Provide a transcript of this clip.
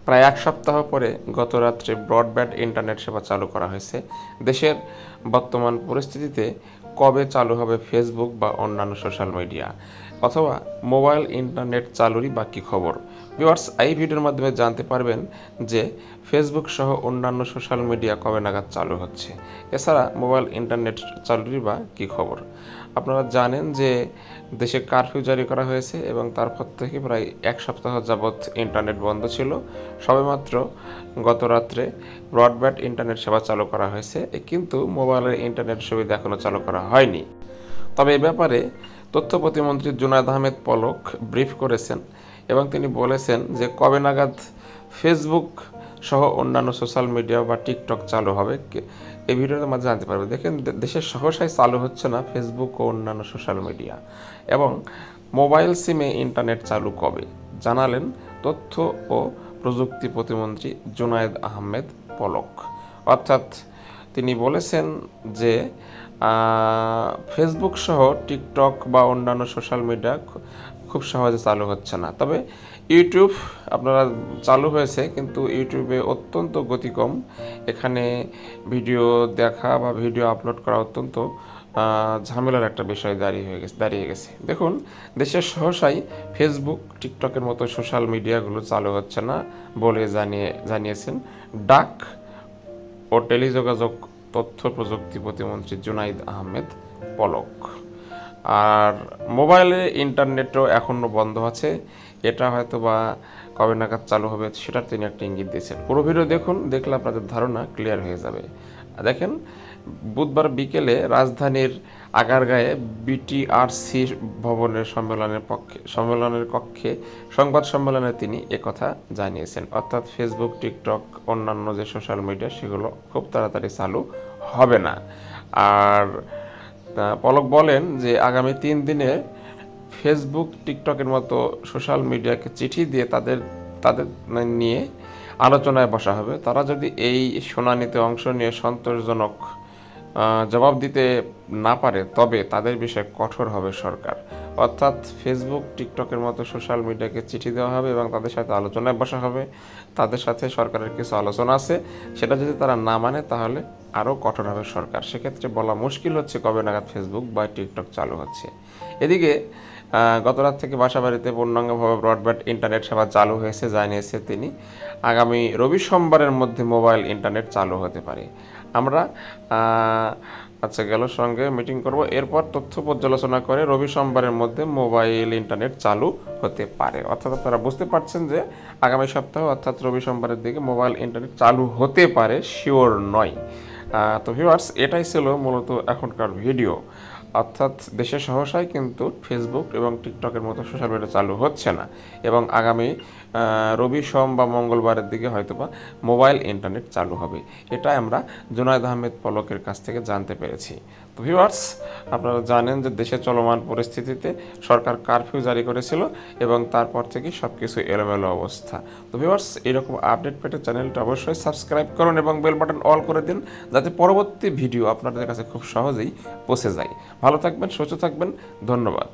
প্রায় এক সপ্তাহ পরে গত রাত্রে ব্রডব্যান্ড ইন্টারনেট সেবা চালু করা হয়েছে। দেশের বর্তমান পরিস্থিতিতে কবে চালু হবে ফেসবুক বা অন্যান্য সোশ্যাল মিডিয়া, অথবা মোবাইল ইন্টারনেট চালুরই বা কী খবর? ভিউয়ার্স, এই ভিডিওর মাধ্যমে জানতে পারবেন যে ফেসবুক সহ অন্যান্য সোশ্যাল মিডিয়া কবে নাগাদ চালু হচ্ছে, এছাড়া মোবাইল ইন্টারনেট চালুরই বা কী খবর। আপনারা জানেন যে দেশে কারফিউ জারি করা হয়েছে এবং তারপর থেকে প্রায় এক সপ্তাহ যাবৎ ইন্টারনেট বন্ধ ছিল। সবেমাত্র গত রাত্রে ব্রডব্যান্ড ইন্টারনেট সেবা চালু করা হয়েছে, কিন্তু মোবাইলের ইন্টারনেট সুবিধা এখনও চালু করা হয়নি। তবে এ ব্যাপারে তথ্য প্রতিমন্ত্রী জুনায়েদ আহমেদ পলক ব্রিফ করেছেন এবং তিনি বলেছেন যে কবে নাগাদ ফেসবুক সহ অন্যান্য সোশ্যাল মিডিয়া বা টিকটক চালু হবে এই ভিডিওর মাঝে জানতে পারবে। দেখেন, দেশের সহসায় চালু হচ্ছে না ফেসবুক ও অন্যান্য সোশ্যাল মিডিয়া, এবং মোবাইল সিমে ইন্টারনেট চালু কবে জানালেন তথ্য ও প্রযুক্তি প্রতিমন্ত্রী জুনায়েদ আহমেদ পলক। অর্থাৎ তিনি বলেছেন যে ফেসবুক সহ টিকটক বা অন্যান্য সোশ্যাল মিডিয়া খুব সহজে চালু হচ্ছে না। তবে ইউটিউব আপনারা চালু হয়েছে, কিন্তু ইউটিউবে অত্যন্ত গতি কম। এখানে ভিডিও দেখা বা ভিডিও আপলোড করা অত্যন্ত ঝামেলার একটা বিষয় দাঁড়িয়ে গেছে। দেখুন, দেশের সহসাই ফেসবুক টিকটকের মতো সোশ্যাল মিডিয়াগুলো চালু হচ্ছে না বলে জানিয়েছেন ডাক ও টেলিযোগাযোগ তথ্য প্রযুক্তি প্রতিমন্ত্রী জুনায়েদ আহমেদ পলক। আর মোবাইলে ইন্টারনেটও এখনও বন্ধ আছে, এটা হয়তো বা কবে নাগাদ চালু হবে সেটার তিনি একটা ইঙ্গিত দিয়েছেন। পুরো ভিডিও দেখুন, দেখলে আপনাদের ধারণা ক্লিয়ার হয়ে যাবে। দেখেন, বুধবার বিকেলে রাজধানীর আগারগাঁয়ে বিটিআরসি ভবনের সম্মেলনের কক্ষে সংবাদ সম্মেলনে তিনি একথা জানিয়েছেন। অর্থাৎ ফেসবুক, টিকটক, অন্যান্য যে সোশ্যাল মিডিয়া সেগুলো খুব তাড়াতাড়ি চালু হবে না। আর পলক বলেন যে আগামী 3 দিনে ফেসবুক, টিকটকের মতো সোশ্যাল মিডিয়াকে চিঠি দিয়ে তাদের নিয়ে আলোচনায় বসা হবে। তারা যদি এই শুনানিতে অংশ নিয়ে সন্তোষজনক জবাব দিতে না পারে, তবে তাদের বিষয়ে কঠোর হবে সরকার। অর্থাৎ ফেসবুক, টিকটকের মতো সোশ্যাল মিডিয়াকে চিঠি দেওয়া হবে এবং তাদের সাথে আলোচনায় বসা হবে। তাদের সাথে সরকারের কিছু আলোচনা আছে, সেটা যদি তারা না মানে তাহলে আরও কঠোর হবে সরকার। সেক্ষেত্রে বলা মুশকিল হচ্ছে কবে নাগাদ ফেসবুক বা টিকটক চালু হচ্ছে। এদিকে গতরাত থেকে বাসাবাড়িতে পূর্ণাঙ্গভাবে ব্রডব্যান্ড ইন্টারনেট সেবা চালু হয়েছে জানিয়েছে তিনি। আগামী রবি সোমবারের মধ্যে মোবাইল ইন্টারনেট চালু হতে পারে। আমরা গেল সঙ্গে মিটিং করব, এরপর তথ্য পর্যালোচনা করে রবি সোমবারের মধ্যে মোবাইল ইন্টারনেট চালু হতে পারে। অর্থাৎ আপনারা বুঝতে পারছেন যে আগামী সপ্তাহ অর্থাৎ রবি সোমবারের দিকে মোবাইল ইন্টারনেট চালু হতে পারে, শিওর নয়। তো ভিউয়ার্স, এটাই ছিল মূলত এখনকার ভিডিও। অর্থাৎ দেশের সহসায় কিন্তু ফেসবুক এবং টিকটকের মতো সোশ্যাল মিডিয়া চালু হচ্ছে না, এবং আগামী রবি, সোম বা মঙ্গলবারের দিকে হয়তোবা মোবাইল ইন্টারনেট চালু হবে। এটা আমরা জুনায়েদ আহমেদ পলকের কাছ থেকে জানতে পেরেছি। তো ভিউয়ার্স, আপনারা জানেন যে দেশে চলমান পরিস্থিতিতে সরকার কারফিউ জারি করেছিল এবং তারপর থেকে সব কিছু এলোমেলো অবস্থা। তো ভিউয়ার্স, এরকম আপডেট পেতে চ্যানেলটা অবশ্যই সাবস্ক্রাইব করুন এবং বেল বাটন অল করে দিন, যাতে পরবর্তী ভিডিও আপনাদের কাছে খুব সহজেই পৌঁছে যায়। ভালো থাকবেন, সুস্থ থাকবেন, ধন্যবাদ।